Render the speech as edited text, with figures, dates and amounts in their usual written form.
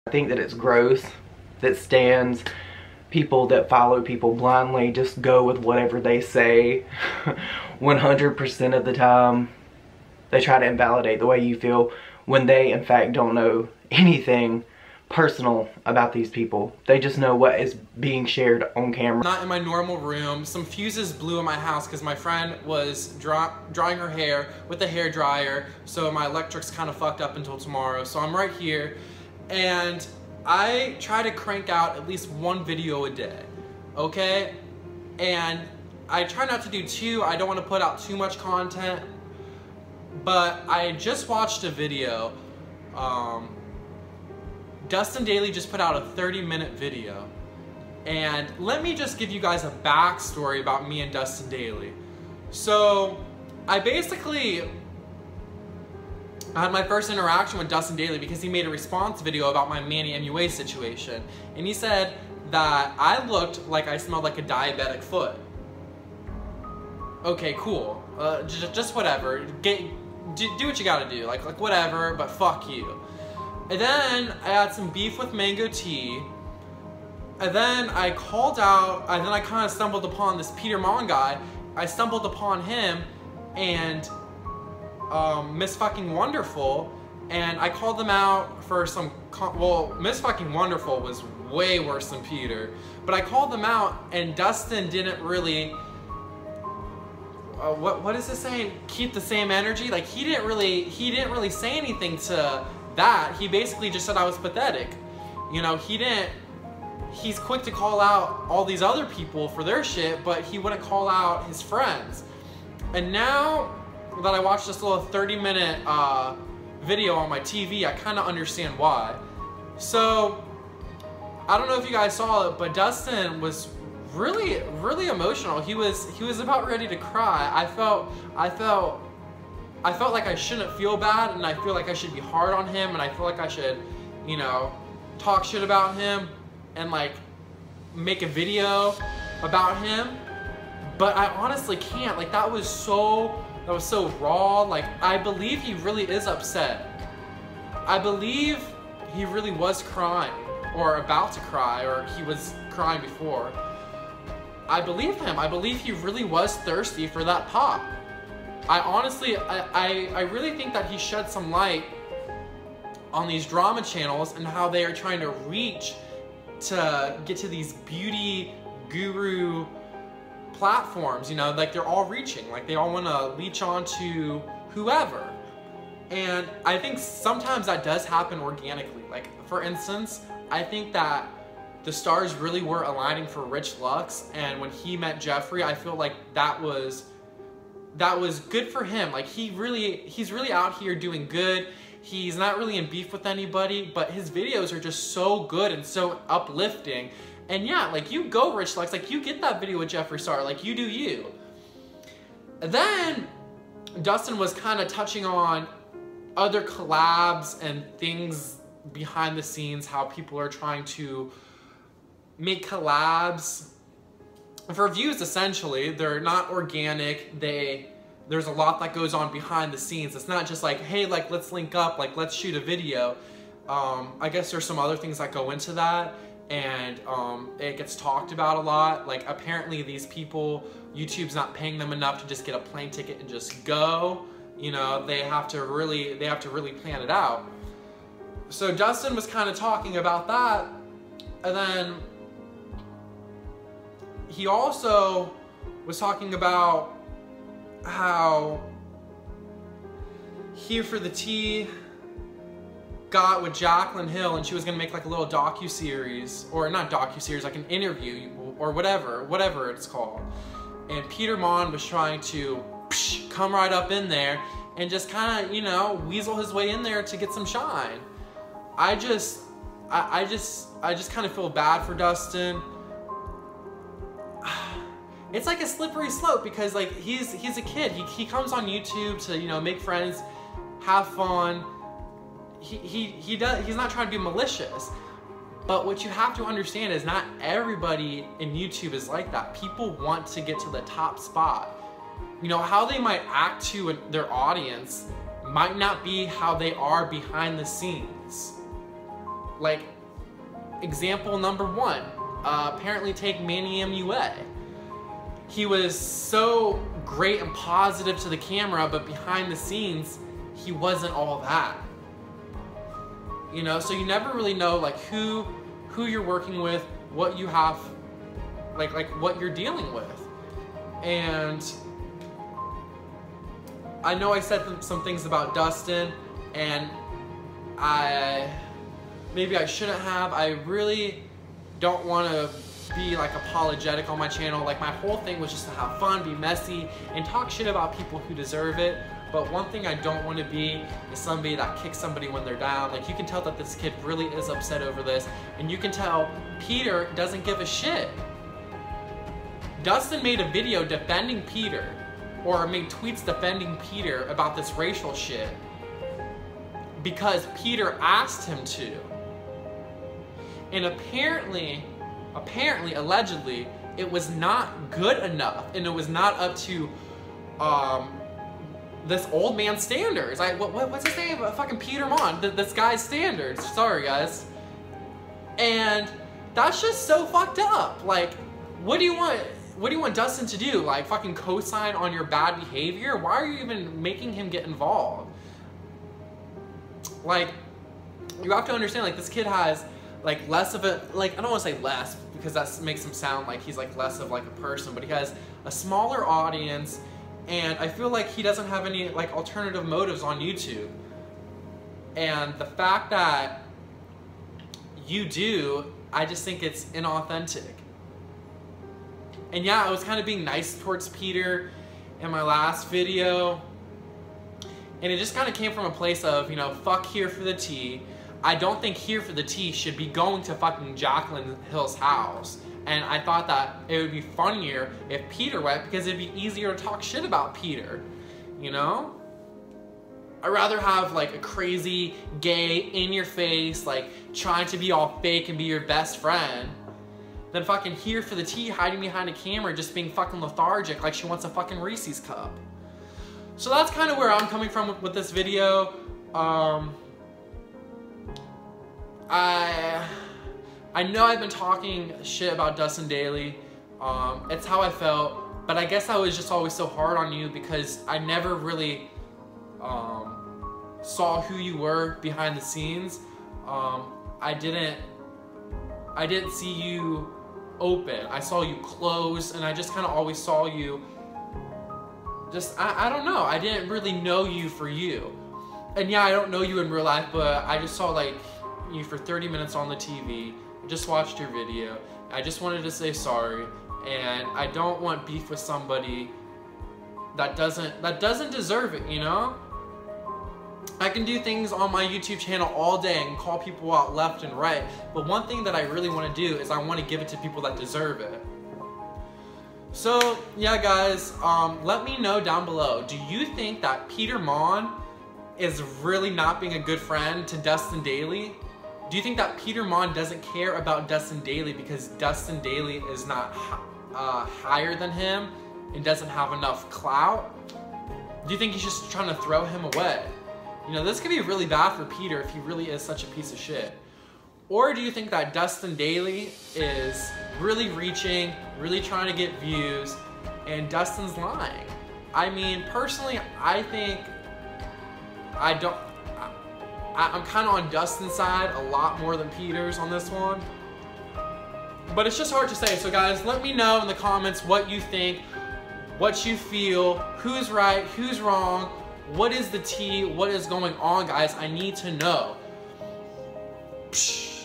I think that it's growth that stands. People that follow people blindly just go with whatever they say. 100% of the time, they try to invalidate the way you feel when they, in fact, don't know anything personal about these people. They just know what is being shared on camera. Not in my normal room. Some fuses blew in my house because my friend was drying her hair with a hair dryer, so my electric's kind of fucked up until tomorrow. So I'm right here, and I try to crank out at least one video a day, okay? And I try not to do two. I don't want to put out too much content, but I just watched a video. Dustin Dailey just put out a 30-minute video. And let me just give you guys a backstory about me and Dustin Dailey. So, I had my first interaction with Dustin Dailey because he made a response video about my Manny MUA situation. And he said that I looked like I smelled like a diabetic foot. Okay, cool. Just whatever. Do what you gotta do. Like whatever, but fuck you. And then I had some beef with Mango Tea. And then I called out, and then I kind of stumbled upon this Peter Monn guy. I stumbled upon him and Miss Fucking Wonderful, and I called them out for some, well, Miss Fucking Wonderful was way worse than Peter, but I called them out, and Dustin didn't really, what is this saying? Keep the same energy? Like, he didn't really say anything to that. He basically just said I was pathetic. You know, he's quick to call out all these other people for their shit, but he wouldn't call out his friends. And now that I watched this little 30-minute video on my TV, I kind of understand why. So, I don't know if you guys saw it, but Dustin was really, really emotional. He was about ready to cry. I felt like I shouldn't feel bad, and I feel like I should be hard on him, and I feel like I should, you know, talk shit about him and like make a video about him. But I honestly can't. Like, that was so raw. Like, I believe he really is upset. I believe he really was crying, or about to cry, or he was crying before. I believe him. I believe he really was thirsty for that pop. I honestly, I really think that he shed some light on these drama channels and how they are trying to reach to get to these beauty guru platforms, you know, like they're all reaching, like they all want to leech onto whoever. And I think sometimes that does happen organically. Like, for instance, I think that the stars really were aligning for Rich Lux, and when he met Jeffree, I feel like that was good for him. Like, he's really out here doing good. He's not really in beef with anybody, but his videos are just so good and so uplifting. And yeah, like, you go, Rich Lux, like, you get that video with Jeffree Star, like, you do you. And then Dustin was kind of touching on other collabs and things behind the scenes, how people are trying to make collabs for views, essentially. They're not organic. There's a lot that goes on behind the scenes. It's not just like, hey, like, let's link up, like, let's shoot a video. I guess there's some other things that go into that, and it gets talked about a lot. Like, apparently these people, YouTube's not paying them enough to just get a plane ticket and just go. You know, they have to really plan it out. So Dustin was kind of talking about that, and then he also was talking about how Here for the Tea got with Jaclyn Hill, and she was gonna make like a little docu-series, or not docu-series, like an interview, or whatever it's called. And Peter Monn was trying to come right up in there and just kind of, you know, weasel his way in there to get some shine. I just kind of feel bad for Dustin. It's like a slippery slope, because like he's a kid. He comes on YouTube to, you know, make friends, have fun. He's not trying to be malicious. But what you have to understand is not everybody in YouTube is like that. People want to get to the top spot. You know, how they might act to their audience might not be how they are behind the scenes. Like, example number one. Apparently take Manny MUA. He was so great and positive to the camera, but behind the scenes, he wasn't all that. You know, so you never really know like who you're working with, what you have, like what you're dealing with. And I know I said some things about Dustin, and maybe I shouldn't have. I really don't want to be like apologetic on my channel. Like my whole thing was just to have fun, be messy, and talk shit about people who deserve it. But one thing I don't want to be is somebody that kicks somebody when they're down. Like you can tell that this kid really is upset over this, and you can tell Peter doesn't give a shit. Dustin made a video defending Peter, or made tweets defending Peter about this racial shit because Peter asked him to. And apparently, allegedly, it was not good enough, and it was not up to this old man's standards. What's his name? Fucking Peter Monns. This guy's standards. Sorry, guys. And that's just so fucked up. Like, what do you want? What do you want Dustin to do? Like, fucking co-sign on your bad behavior? Why are you even making him get involved? Like, you have to understand, like, this kid has, like, less of a, like, I don't want to say less, because that makes him sound like he's, like, less of, like, a person, but he has a smaller audience, and I feel like he doesn't have any, like, alternative motives on YouTube. And the fact that you do, I just think it's inauthentic. And yeah, I was kind of being nice towards Peter in my last video. And it just kind of came from a place of, you know, fuck Here for the Tea. I don't think Here for the Tea should be going to fucking Jacqueline Hill's house. And I thought that it would be funnier if Peter went, because it'd be easier to talk shit about Peter, you know? I'd rather have like a crazy, gay, in your face, like trying to be all fake and be your best friend, than fucking Here for the Tea hiding behind a camera just being fucking lethargic like she wants a fucking Reese's cup. So that's kind of where I'm coming from with this video. I know I've been talking shit about Dustin Daly. It's how I felt, but I guess I was just always so hard on you because I never really saw who you were behind the scenes. I didn't see you open. I saw you close, and I just kind of always saw you just, I don't know. I didn't really know you for you. And yeah, I don't know you in real life, but I just saw like you for 30 minutes on the TV. I just watched your video. I just wanted to say sorry, and I don't want beef with somebody that doesn't deserve it, you know? I can do things on my YouTube channel all day and call people out left and right, but one thing that I really want to do is I want to give it to people that deserve it. So yeah, guys, let me know down below. Do you think that Peter Monns is really not being a good friend to Dustin Daly? Do you think that Peter Monns doesn't care about Dustin Daly because Dustin Daly is not higher than him and doesn't have enough clout? Do you think he's just trying to throw him away? You know, this could be really bad for Peter if he really is such a piece of shit. Or do you think that Dustin Daly is really reaching, really trying to get views, and Dustin's lying? I mean, personally, I think I'm kind of on Dustin's side a lot more than Peter's on this one. But it's just hard to say. So guys, let me know in the comments what you think, what you feel, who's right, who's wrong, what is the tea, what is going on, guys. I need to know. Psh.